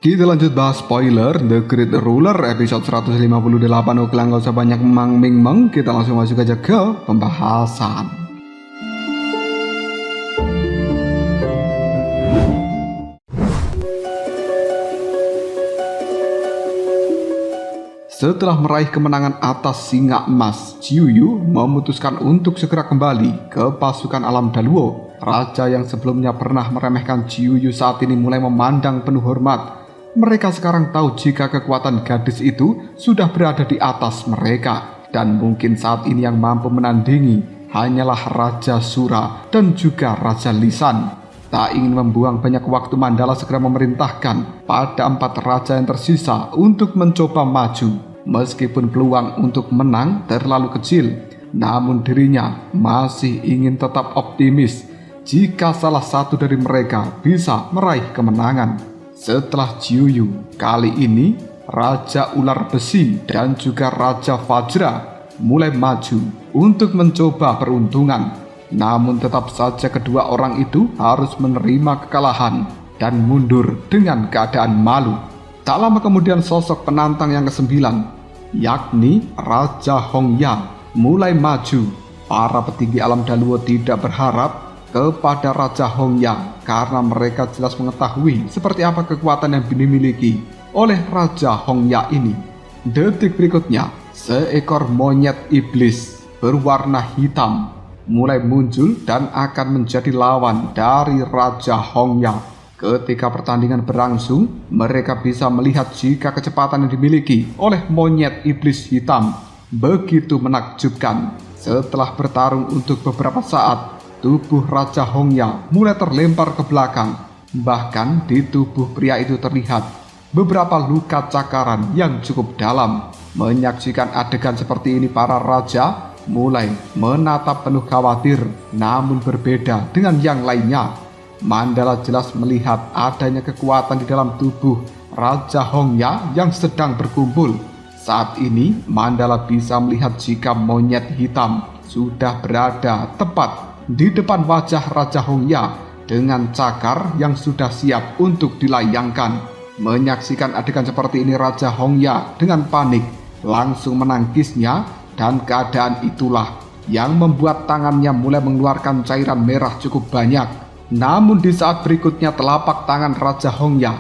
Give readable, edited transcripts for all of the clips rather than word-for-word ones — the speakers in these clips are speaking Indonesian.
Kita lanjut bahas spoiler The Great Ruler episode 158. Oke lah, gak usah banyak meng, kita langsung masuk aja ke pembahasan. Setelah meraih kemenangan atas singa emas, Jiuyu memutuskan untuk segera kembali ke pasukan alam Daluo. Raja yang sebelumnya pernah meremehkan Jiuyu saat ini mulai memandang penuh hormat. Mereka sekarang tahu jika kekuatan gadis itu sudah berada di atas mereka. Dan mungkin saat ini yang mampu menandingi hanyalah Raja Sura dan juga Raja Lisan. Tak ingin membuang banyak waktu, Mandala segera memerintahkan pada 4 raja yang tersisa untuk mencoba maju. Meskipun peluang untuk menang terlalu kecil, namun dirinya masih ingin tetap optimis jika salah satu dari mereka bisa meraih kemenangan. Setelah Jiuyu, kali ini Raja Ular Besi dan juga Raja Vajra mulai maju untuk mencoba peruntungan. Namun tetap saja kedua orang itu harus menerima kekalahan dan mundur dengan keadaan malu. Tak lama kemudian sosok penantang yang ke-9, yakni Raja Hongya, mulai maju. Para petinggi alam Daluo tidak berharap kepada Raja Hongya karena mereka jelas mengetahui seperti apa kekuatan yang dimiliki oleh Raja Hongya ini. Detik berikutnya, seekor monyet iblis berwarna hitam mulai muncul dan akan menjadi lawan dari Raja Hongya. Ketika pertandingan berlangsung, mereka bisa melihat jika kecepatan yang dimiliki oleh monyet iblis hitam begitu menakjubkan. Setelah bertarung untuk beberapa saat, tubuh Raja Hongya mulai terlempar ke belakang. Bahkan di tubuh pria itu terlihat beberapa luka cakaran yang cukup dalam. Menyaksikan adegan seperti ini, para raja mulai menatap penuh khawatir. Namun berbeda dengan yang lainnya, Mandala jelas melihat adanya kekuatan di dalam tubuh Raja Hongya yang sedang berkumpul. Saat ini Mandala bisa melihat jika monyet hitam sudah berada tepat di depan wajah Raja Hongya dengan cakar yang sudah siap untuk dilayangkan. Menyaksikan adegan seperti ini, Raja Hongya dengan panik langsung menangkisnya, dan keadaan itulah yang membuat tangannya mulai mengeluarkan cairan merah cukup banyak. Namun di saat berikutnya, telapak tangan Raja Hongya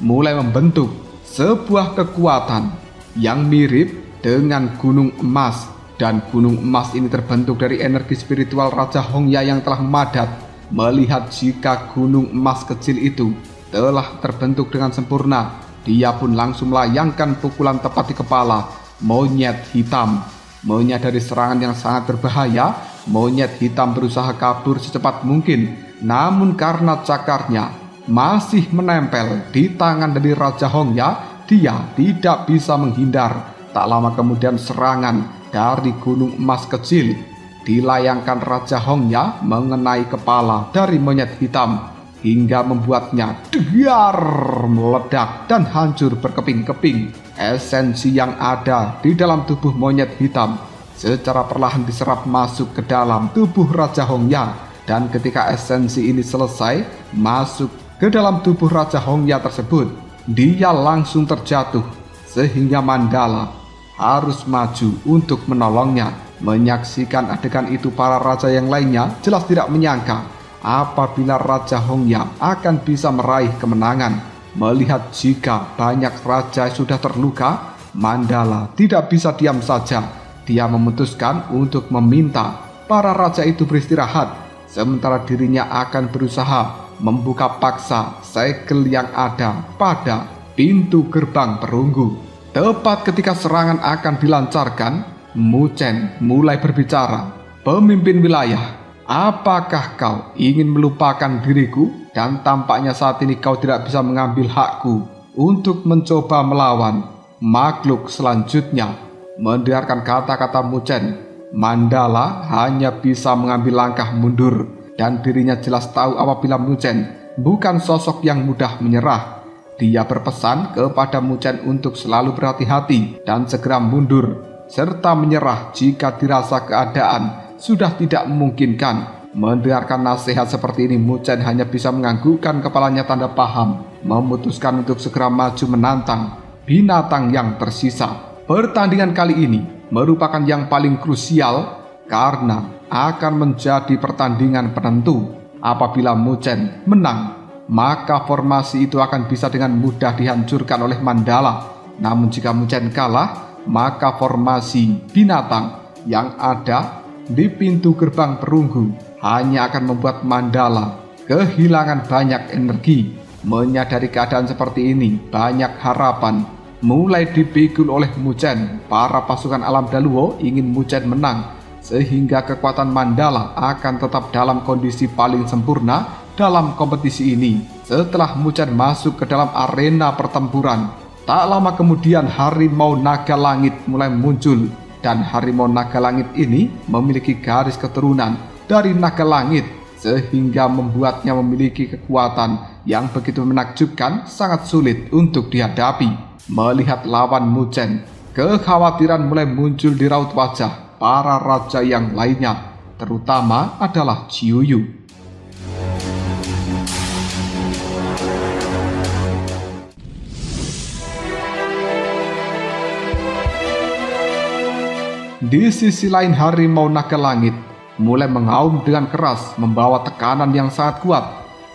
mulai membentuk sebuah kekuatan yang mirip dengan gunung emas. Dan gunung emas ini terbentuk dari energi spiritual Raja Hongya yang telah memadat. Melihat jika gunung emas kecil itu telah terbentuk dengan sempurna, dia pun langsung melayangkan pukulan tepat di kepala monyet hitam. Menyadari serangan yang sangat berbahaya, monyet hitam berusaha kabur secepat mungkin. Namun karena cakarnya masih menempel di tangan dari Raja Hongya, dia tidak bisa menghindar. Tak lama kemudian serangan dari gunung emas kecil dilayangkan Raja Hongya mengenai kepala dari monyet hitam hingga membuatnya dar, meledak dan hancur berkeping-keping. Esensi yang ada di dalam tubuh monyet hitam secara perlahan diserap masuk ke dalam tubuh Raja Hongya, dan ketika esensi ini selesai masuk ke dalam tubuh Raja Hongya tersebut, dia langsung terjatuh sehingga Mandala harus maju untuk menolongnya. Menyaksikan adegan itu, para raja yang lainnya jelas tidak menyangka apabila Raja Hongya akan bisa meraih kemenangan. Melihat jika banyak raja sudah terluka, Mandala tidak bisa diam saja. Dia memutuskan untuk meminta para raja itu beristirahat, sementara dirinya akan berusaha membuka paksa segel yang ada pada pintu gerbang perunggu. Tepat ketika serangan akan dilancarkan, Mu Chen mulai berbicara. "Pemimpin wilayah, apakah kau ingin melupakan diriku? Dan tampaknya saat ini kau tidak bisa mengambil hakku untuk mencoba melawan makhluk selanjutnya." Mendengarkan kata-kata Mu Chen, Mandala hanya bisa mengambil langkah mundur, dan dirinya jelas tahu apabila Mu Chen bukan sosok yang mudah menyerah. Dia berpesan kepada Mu Chen untuk selalu berhati-hati dan segera mundur, serta menyerah jika dirasa keadaan sudah tidak memungkinkan. Mendengarkan nasihat seperti ini, Mu Chen hanya bisa menganggukkan kepalanya tanda paham. memutuskan untuk segera maju menantang binatang yang tersisa. Pertandingan kali ini merupakan yang paling krusial karena akan menjadi pertandingan penentu. Apabila Muchen menang, maka formasi itu akan bisa dengan mudah dihancurkan oleh Mandala. Namun jika Muchen kalah, maka formasi binatang yang ada di pintu gerbang perunggu hanya akan membuat Mandala kehilangan banyak energi. Menyadari keadaan seperti ini, banyak harapan mulai dipikul oleh Muchen. Para pasukan alam Daluo ingin Muchen menang, sehingga kekuatan Mandala akan tetap dalam kondisi paling sempurna dalam kompetisi ini. Setelah Muchen masuk ke dalam arena pertempuran, tak lama kemudian harimau naga langit mulai muncul. Dan harimau naga langit ini memiliki garis keturunan dari naga langit, sehingga membuatnya memiliki kekuatan yang begitu menakjubkan, sangat sulit untuk dihadapi. Melihat lawan Muchen, kekhawatiran mulai muncul di raut wajah para raja yang lainnya, terutama adalah Ciuyu. Di sisi lain, harimau naga langit mulai mengaum dengan keras, membawa tekanan yang sangat kuat.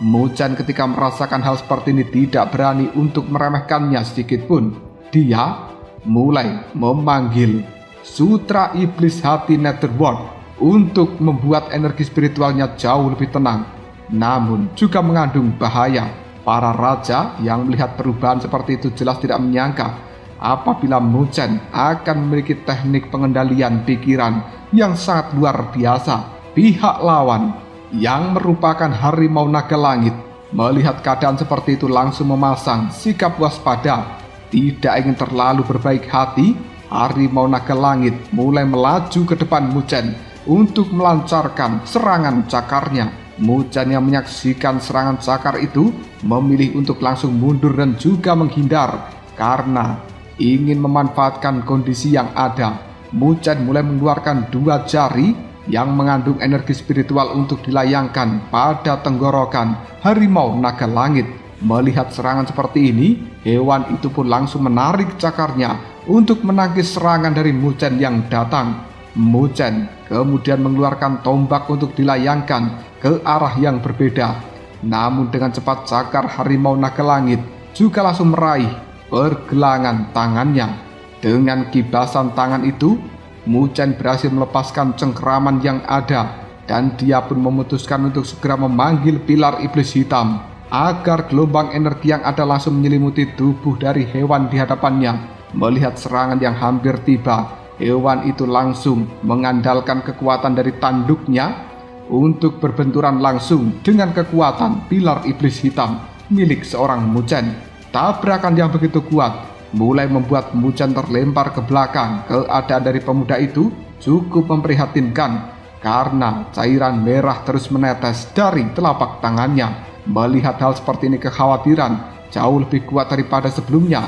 Muchen ketika merasakan hal seperti ini tidak berani untuk meremehkannya sedikit pun. Dia mulai memanggil Sutra Iblis Hati Netherworld untuk membuat energi spiritualnya jauh lebih tenang, namun juga mengandung bahaya. Para raja yang melihat perubahan seperti itu jelas tidak menyangka apabila Muchen akan memiliki teknik pengendalian pikiran yang sangat luar biasa. Pihak lawan yang merupakan harimau naga langit melihat keadaan seperti itu langsung memasang sikap waspada. Tidak ingin terlalu berbaik hati, harimau naga langit mulai melaju ke depan Muchen untuk melancarkan serangan cakarnya. Muchen yang menyaksikan serangan cakar itu memilih untuk langsung mundur dan juga menghindar karena ingin memanfaatkan kondisi yang ada. Muchen mulai mengeluarkan 2 jari yang mengandung energi spiritual untuk dilayangkan pada tenggorokan harimau naga langit. Melihat serangan seperti ini, hewan itu pun langsung menarik cakarnya untuk menangkis serangan dari Muchen yang datang. Muchen kemudian mengeluarkan tombak untuk dilayangkan ke arah yang berbeda. Namun dengan cepat cakar harimau naga langit juga langsung meraih pergelangan tangannya. Dengan kibasan tangan itu, Muchen berhasil melepaskan cengkeraman yang ada, dan dia pun memutuskan untuk segera memanggil pilar iblis hitam agar gelombang energi yang ada langsung menyelimuti tubuh dari hewan di hadapannya. Melihat serangan yang hampir tiba, hewan itu langsung mengandalkan kekuatan dari tanduknya untuk berbenturan langsung dengan kekuatan pilar iblis hitam milik seorang Muchen. Tabrakan yang begitu kuat mulai membuat Muchen terlempar ke belakang. Keadaan dari pemuda itu cukup memprihatinkan karena cairan merah terus menetes dari telapak tangannya. Melihat hal seperti ini, kekhawatiran jauh lebih kuat daripada sebelumnya.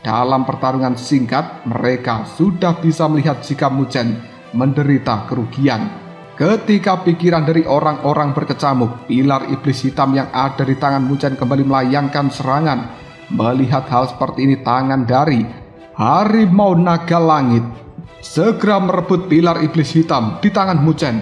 Dalam pertarungan singkat, mereka sudah bisa melihat jika Muchen menderita kerugian. Ketika pikiran dari orang-orang berkecamuk, pilar iblis hitam yang ada di tangan Muchen kembali melayangkan serangan. Melihat hal seperti ini, tangan dari harimau naga langit segera merebut pilar iblis hitam di tangan Muchen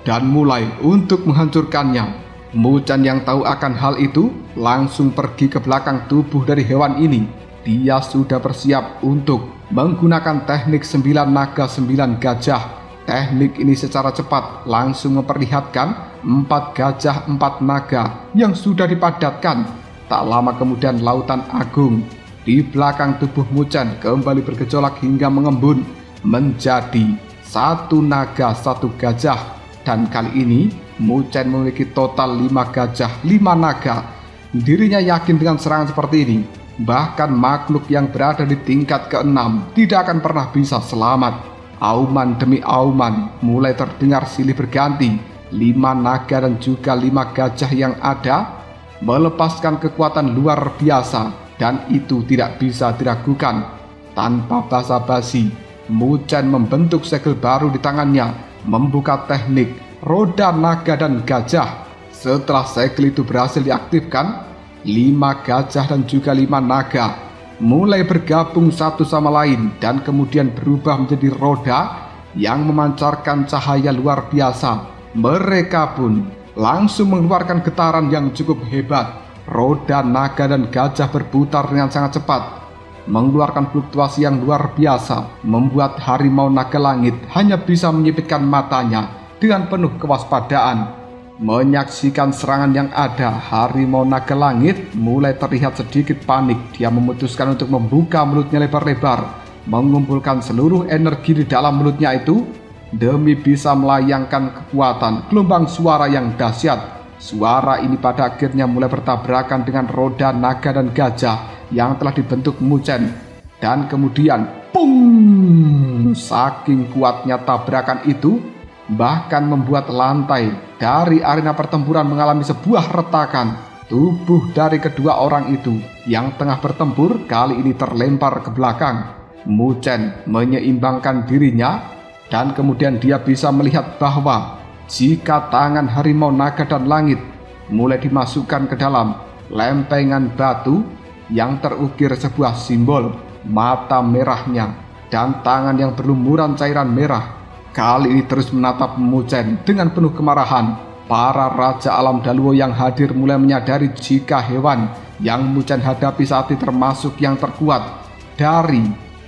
dan mulai untuk menghancurkannya. Muchen yang tahu akan hal itu langsung pergi ke belakang tubuh dari hewan ini. Dia sudah bersiap untuk menggunakan teknik 9 naga 9 gajah. Teknik ini secara cepat langsung memperlihatkan 4 gajah 4 naga yang sudah dipadatkan. Tak lama kemudian lautan agung di belakang tubuh Muchen kembali bergejolak hingga mengembun menjadi 1 naga 1 gajah. Dan kali ini Muchen memiliki total 5 gajah 5 naga. Dirinya yakin dengan serangan seperti ini, bahkan makhluk yang berada di tingkat ke-6 tidak akan pernah bisa selamat. Auman demi auman mulai terdengar silih berganti. 5 naga dan juga 5 gajah yang ada melepaskan kekuatan luar biasa, dan itu tidak bisa diragukan. Tanpa basa-basi, Muchen membentuk segel baru di tangannya, membuka teknik roda naga dan gajah. Setelah segel itu berhasil diaktifkan, 5 gajah dan juga 5 naga mulai bergabung satu sama lain dan kemudian berubah menjadi roda yang memancarkan cahaya luar biasa. Mereka pun langsung mengeluarkan getaran yang cukup hebat. Roda, naga, dan gajah berputar dengan sangat cepat, mengeluarkan fluktuasi yang luar biasa, membuat harimau naga langit hanya bisa menyipitkan matanya dengan penuh kewaspadaan. Menyaksikan serangan yang ada, harimau naga langit mulai terlihat sedikit panik. Dia memutuskan untuk membuka mulutnya lebar-lebar, mengumpulkan seluruh energi di dalam mulutnya itu demi bisa melayangkan kekuatan gelombang suara yang dahsyat. Suara ini pada akhirnya mulai bertabrakan dengan roda, naga, dan gajah yang telah dibentuk Muchen. Dan kemudian, pung! Saking kuatnya tabrakan itu, bahkan membuat lantai dari arena pertempuran mengalami sebuah retakan. Tubuh dari kedua orang itu yang tengah bertempur kali ini terlempar ke belakang. Muchen menyeimbangkan dirinya dan kemudian dia bisa melihat bahwa jika tangan harimau naga dan langit mulai dimasukkan ke dalam lempengan batu yang terukir sebuah simbol mata merahnya dan tangan yang berlumuran cairan merah, kali ini terus menatap Muchen dengan penuh kemarahan. Para raja alam Daluo yang hadir mulai menyadari jika hewan yang Muchen hadapi saat ini termasuk yang terkuat dari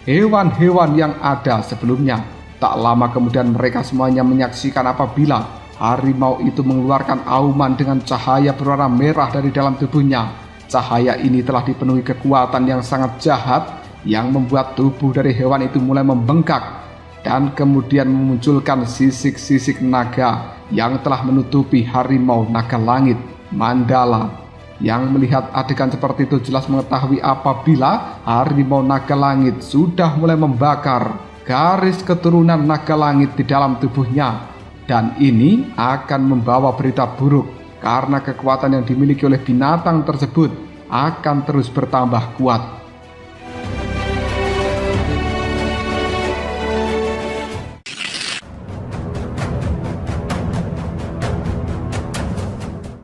hewan-hewan yang ada sebelumnya. Tak lama kemudian mereka semuanya menyaksikan apabila harimau itu mengeluarkan auman dengan cahaya berwarna merah dari dalam tubuhnya. Cahaya ini telah dipenuhi kekuatan yang sangat jahat yang membuat tubuh dari hewan itu mulai membengkak dan kemudian memunculkan sisik-sisik naga yang telah menutupi harimau naga langit. Mandala yang melihat adegan seperti itu jelas mengetahui apabila harimau naga langit sudah mulai membakar garis keturunan naga langit di dalam tubuhnya, dan ini akan membawa berita buruk karena kekuatan yang dimiliki oleh binatang tersebut akan terus bertambah kuat.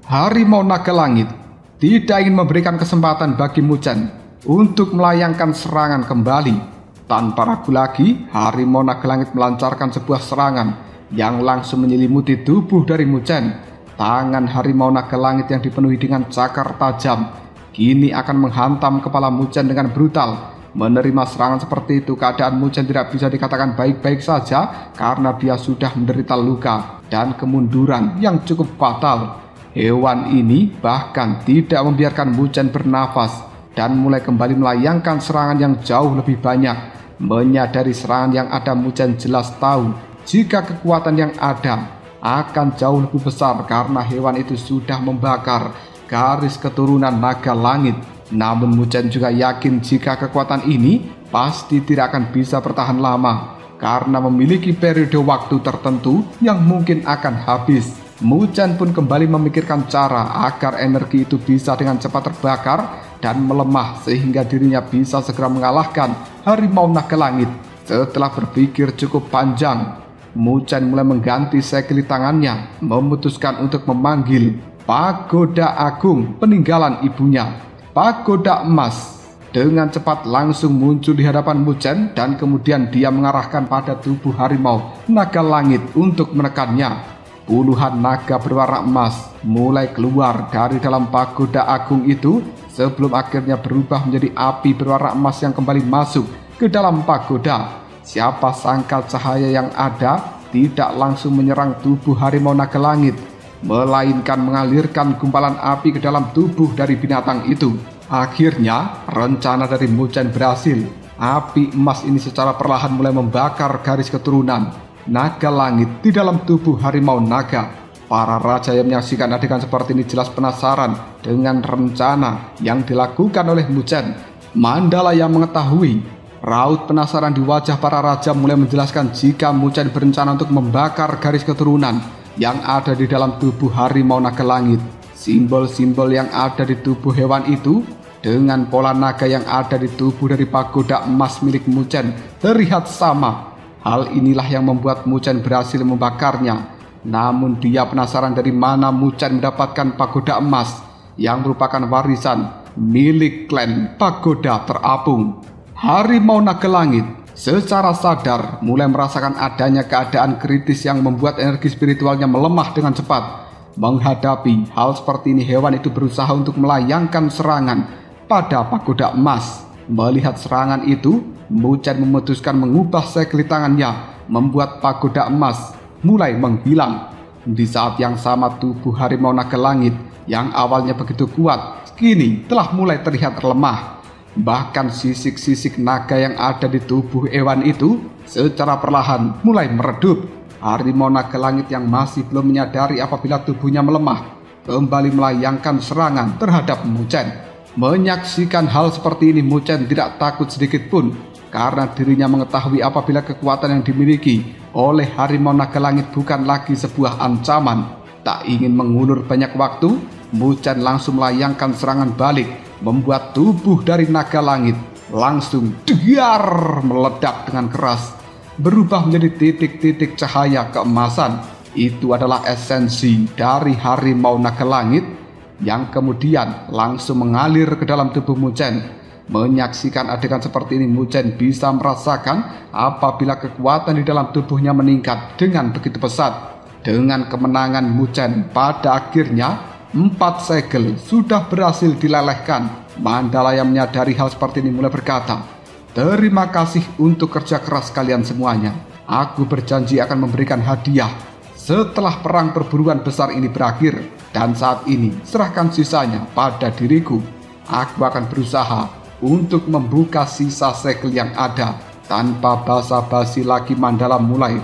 Harimau naga langit tidak ingin memberikan kesempatan bagi Muchen untuk melayangkan serangan kembali. Tanpa ragu lagi, harimau naga langit melancarkan sebuah serangan yang langsung menyelimuti tubuh dari Muchen. Tangan harimau naga langit yang dipenuhi dengan cakar tajam kini akan menghantam kepala Muchen dengan brutal. Menerima serangan seperti itu, keadaan Muchen tidak bisa dikatakan baik-baik saja karena dia sudah menderita luka dan kemunduran yang cukup fatal. Hewan ini bahkan tidak membiarkan Muchen bernafas dan mulai kembali melayangkan serangan yang jauh lebih banyak. Menyadari serangan yang ada, Muchen jelas tahu jika kekuatan yang ada akan jauh lebih besar karena hewan itu sudah membakar garis keturunan naga langit. Namun Muchen juga yakin jika kekuatan ini pasti tidak akan bisa bertahan lama karena memiliki periode waktu tertentu yang mungkin akan habis. Muchen pun kembali memikirkan cara agar energi itu bisa dengan cepat terbakar dan melemah sehingga dirinya bisa segera mengalahkan harimau naga langit. Setelah berpikir cukup panjang, Muchen mulai mengganti segel tangannya, memutuskan untuk memanggil pagoda agung peninggalan ibunya, pagoda emas. Dengan cepat langsung muncul di hadapan Muchen dan kemudian dia mengarahkan pada tubuh harimau naga langit untuk menekannya. Puluhan naga berwarna emas mulai keluar dari dalam pagoda agung itu sebelum akhirnya berubah menjadi api berwarna emas yang kembali masuk ke dalam pagoda. Siapa sangka cahaya yang ada tidak langsung menyerang tubuh harimau naga langit, melainkan mengalirkan gumpalan api ke dalam tubuh dari binatang itu. Akhirnya rencana dari Muchen berhasil. Api emas ini secara perlahan mulai membakar garis keturunan naga langit di dalam tubuh harimau naga. Para raja yang menyaksikan adegan seperti ini jelas penasaran dengan rencana yang dilakukan oleh Muchen. Mandala yang mengetahui raut penasaran di wajah para raja mulai menjelaskan jika Muchen berencana untuk membakar garis keturunan yang ada di dalam tubuh harimau naga langit. Simbol-simbol yang ada di tubuh hewan itu dengan pola naga yang ada di tubuh dari pagoda emas milik Muchen terlihat sama. Hal inilah yang membuat Muchen berhasil membakarnya. Namun dia penasaran dari mana Muchen mendapatkan pagoda emas yang merupakan warisan milik klan Pagoda Terapung. Harimau Naga Langit secara sadar mulai merasakan adanya keadaan kritis yang membuat energi spiritualnya melemah dengan cepat. Menghadapi hal seperti ini, hewan itu berusaha untuk melayangkan serangan pada Pagoda Emas. Melihat serangan itu, Muchen memutuskan mengubah segel tangannya, membuat Pagoda Emas mulai menghilang. Di saat yang sama, tubuh Harimau Naga Langit yang awalnya begitu kuat, kini telah mulai terlihat lemah. Bahkan sisik-sisik naga yang ada di tubuh hewan itu secara perlahan mulai meredup. Harimau Naga Langit yang masih belum menyadari apabila tubuhnya melemah, kembali melayangkan serangan terhadap Muchen. Menyaksikan hal seperti ini, Muchen tidak takut sedikit pun, karena dirinya mengetahui apabila kekuatan yang dimiliki oleh Harimau Naga Langit bukan lagi sebuah ancaman. Tak ingin mengulur banyak waktu, Muchen langsung melayangkan serangan balik, membuat tubuh dari Naga Langit langsung degar meledak dengan keras, berubah menjadi titik-titik cahaya keemasan. Itu adalah esensi dari Harimau Naga Langit yang kemudian langsung mengalir ke dalam tubuh Muchen. Menyaksikan adegan seperti ini, Muchen bisa merasakan apabila kekuatan di dalam tubuhnya meningkat dengan begitu pesat. Dengan kemenangan Muchen, pada akhirnya 4 segel sudah berhasil dilelehkan. Mandala yang menyadari hal seperti ini mulai berkata, "Terima kasih untuk kerja keras kalian semuanya. Aku berjanji akan memberikan hadiah setelah perang perburuan besar ini berakhir. Dan saat ini, serahkan sisanya pada diriku. Aku akan berusaha untuk membuka sisa segel yang ada." Tanpa basa-basi lagi, Mandala mulai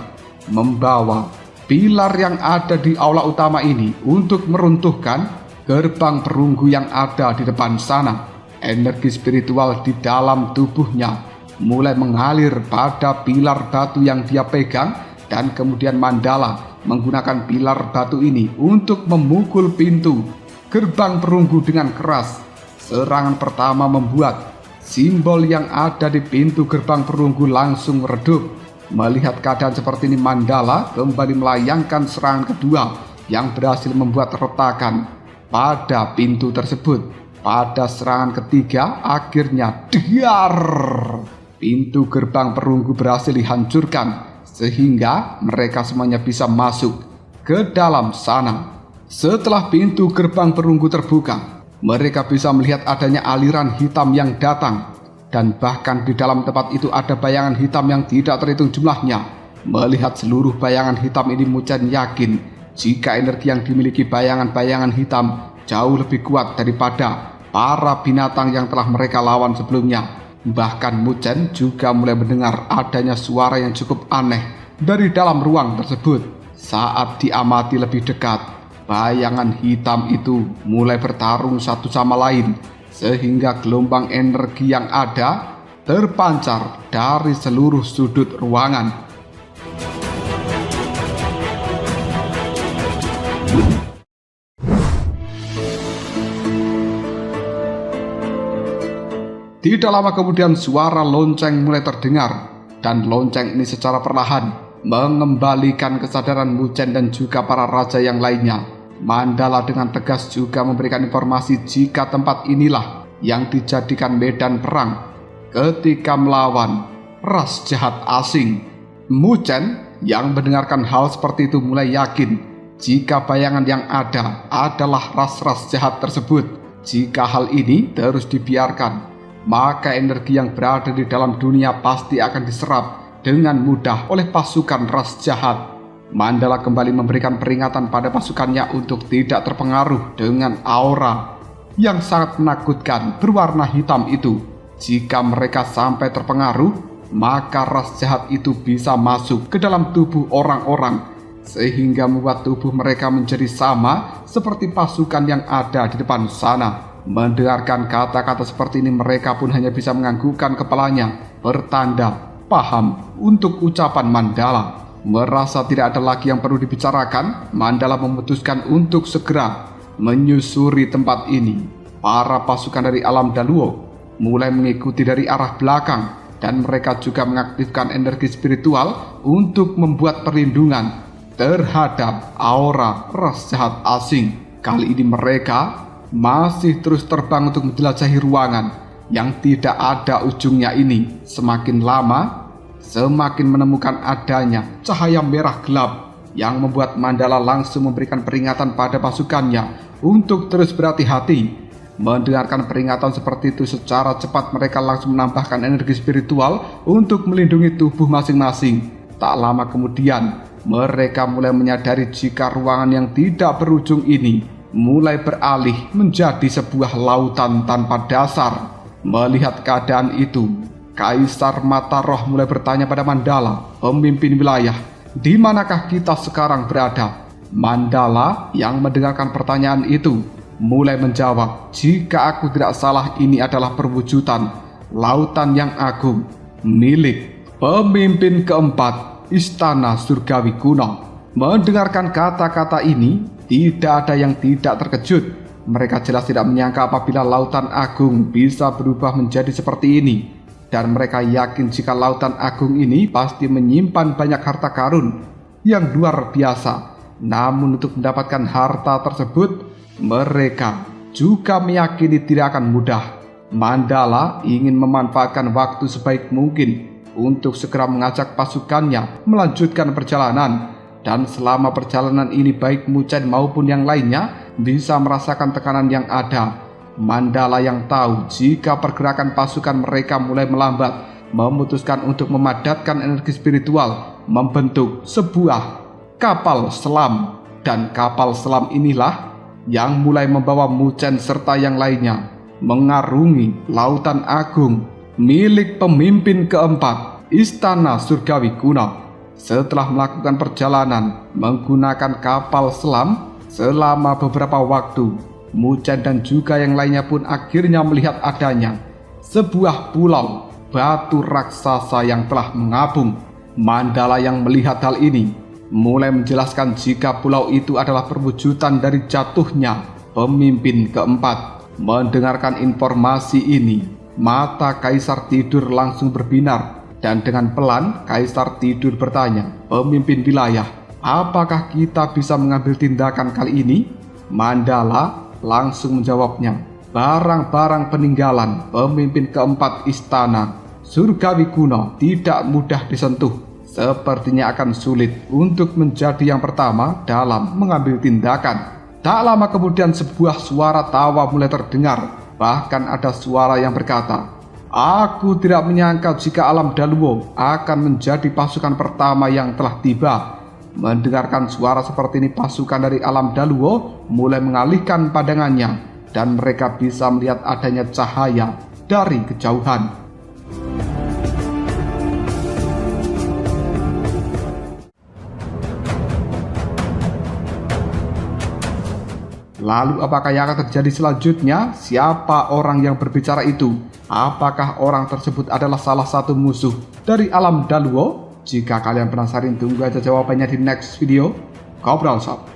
membawa pilar yang ada di aula utama ini untuk meruntuhkan gerbang perunggu yang ada di depan sana. Energi spiritual di dalam tubuhnya mulai mengalir pada pilar batu yang dia pegang, dan kemudian Mandala menggunakan pilar batu ini untuk memukul pintu gerbang perunggu dengan keras. Serangan pertama membuat simbol yang ada di pintu gerbang perunggu langsung redup. Melihat keadaan seperti ini, Mandala kembali melayangkan serangan kedua yang berhasil membuat retakan pada pintu tersebut. Pada serangan ketiga, akhirnya dar, pintu gerbang perunggu berhasil dihancurkan sehingga mereka semuanya bisa masuk ke dalam sana. Setelah pintu gerbang perunggu terbuka, mereka bisa melihat adanya aliran hitam yang datang, dan bahkan di dalam tempat itu ada bayangan hitam yang tidak terhitung jumlahnya. Melihat seluruh bayangan hitam ini, Muchen yakin jika energi yang dimiliki bayangan-bayangan hitam jauh lebih kuat daripada para binatang yang telah mereka lawan sebelumnya. Bahkan Muchen juga mulai mendengar adanya suara yang cukup aneh dari dalam ruang tersebut. Saat diamati lebih dekat, bayangan hitam itu mulai bertarung satu sama lain, sehingga gelombang energi yang ada terpancar dari seluruh sudut ruangan. Tidak lama kemudian suara lonceng mulai terdengar, dan lonceng ini secara perlahan mengembalikan kesadaran Muchen dan juga para raja yang lainnya. Mandala dengan tegas juga memberikan informasi jika tempat inilah yang dijadikan medan perang ketika melawan ras jahat asing. Muchen yang mendengarkan hal seperti itu mulai yakin jika bayangan yang ada adalah ras-ras jahat tersebut. Jika hal ini terus dibiarkan, maka energi yang berada di dalam dunia pasti akan diserap dengan mudah oleh pasukan ras jahat. Mandala kembali memberikan peringatan pada pasukannya untuk tidak terpengaruh dengan aura yang sangat menakutkan berwarna hitam itu. Jika mereka sampai terpengaruh, maka ras jahat itu bisa masuk ke dalam tubuh orang-orang, sehingga membuat tubuh mereka menjadi sama seperti pasukan yang ada di depan sana. Mendengarkan kata-kata seperti ini, mereka pun hanya bisa menganggukkan kepalanya, bertanda paham untuk ucapan Mandala. Merasa tidak ada lagi yang perlu dibicarakan, Mandala memutuskan untuk segera menyusuri tempat ini. Para pasukan dari alam Daluo mulai mengikuti dari arah belakang, dan mereka juga mengaktifkan energi spiritual untuk membuat perlindungan terhadap aura ras jahat asing. Kali ini mereka masih terus terbang untuk menjelajahi ruangan yang tidak ada ujungnya ini. Semakin lama, semakin menemukan adanya cahaya merah gelap yang membuat Mandala langsung memberikan peringatan pada pasukannya untuk terus berhati-hati. Mendengarkan peringatan seperti itu, secara cepat mereka langsung menambahkan energi spiritual untuk melindungi tubuh masing-masing. Tak lama kemudian, mereka mulai menyadari jika ruangan yang tidak berujung ini mulai beralih menjadi sebuah lautan tanpa dasar. Melihat keadaan itu, Kaisar Mata Roh mulai bertanya pada Mandala, pemimpin wilayah, di manakah kita sekarang berada? Mandala yang mendengarkan pertanyaan itu mulai menjawab, jika aku tidak salah ini adalah perwujudan lautan yang agung milik pemimpin keempat Istana Surgawi Kuno. Mendengarkan kata-kata ini, tidak ada yang tidak terkejut. Mereka jelas tidak menyangka apabila lautan agung bisa berubah menjadi seperti ini. Dan mereka yakin jika lautan agung ini pasti menyimpan banyak harta karun yang luar biasa. Namun untuk mendapatkan harta tersebut, mereka juga meyakini tidak akan mudah. Mandala ingin memanfaatkan waktu sebaik mungkin untuk segera mengajak pasukannya melanjutkan perjalanan. Dan selama perjalanan ini baik Muchen maupun yang lainnya bisa merasakan tekanan yang ada. Mandala yang tahu jika pergerakan pasukan mereka mulai melambat, memutuskan untuk memadatkan energi spiritual, membentuk sebuah kapal selam. Dan kapal selam inilah yang mulai membawa Muchen serta yang lainnya mengarungi lautan agung milik pemimpin keempat Istana Surgawi Kuno. Setelah melakukan perjalanan menggunakan kapal selam selama beberapa waktu, Muchen dan juga yang lainnya pun akhirnya melihat adanya sebuah pulau batu raksasa yang telah mengapung. Mandala yang melihat hal ini mulai menjelaskan jika pulau itu adalah perwujudan dari jatuhnya pemimpin keempat. Mendengarkan informasi ini, mata Kaisar Tidur langsung berbinar. Dan dengan pelan, Kaisar Tidur bertanya, pemimpin wilayah, apakah kita bisa mengambil tindakan kali ini? Mandala langsung menjawabnya, barang-barang peninggalan pemimpin keempat Istana Surgawi Kuno tidak mudah disentuh. Sepertinya akan sulit untuk menjadi yang pertama dalam mengambil tindakan. Tak lama kemudian sebuah suara tawa mulai terdengar. Bahkan ada suara yang berkata, aku tidak menyangka jika Alam Daluo akan menjadi pasukan pertama yang telah tiba. Mendengarkan suara seperti ini, pasukan dari Alam Daluo mulai mengalihkan pandangannya dan mereka bisa melihat adanya cahaya dari kejauhan. Lalu apakah yang akan terjadi selanjutnya? Siapa orang yang berbicara itu? Apakah orang tersebut adalah salah satu musuh dari Alam Daluo? Jika kalian penasaran, tunggu aja jawabannya di next video. Ngobrol Sob.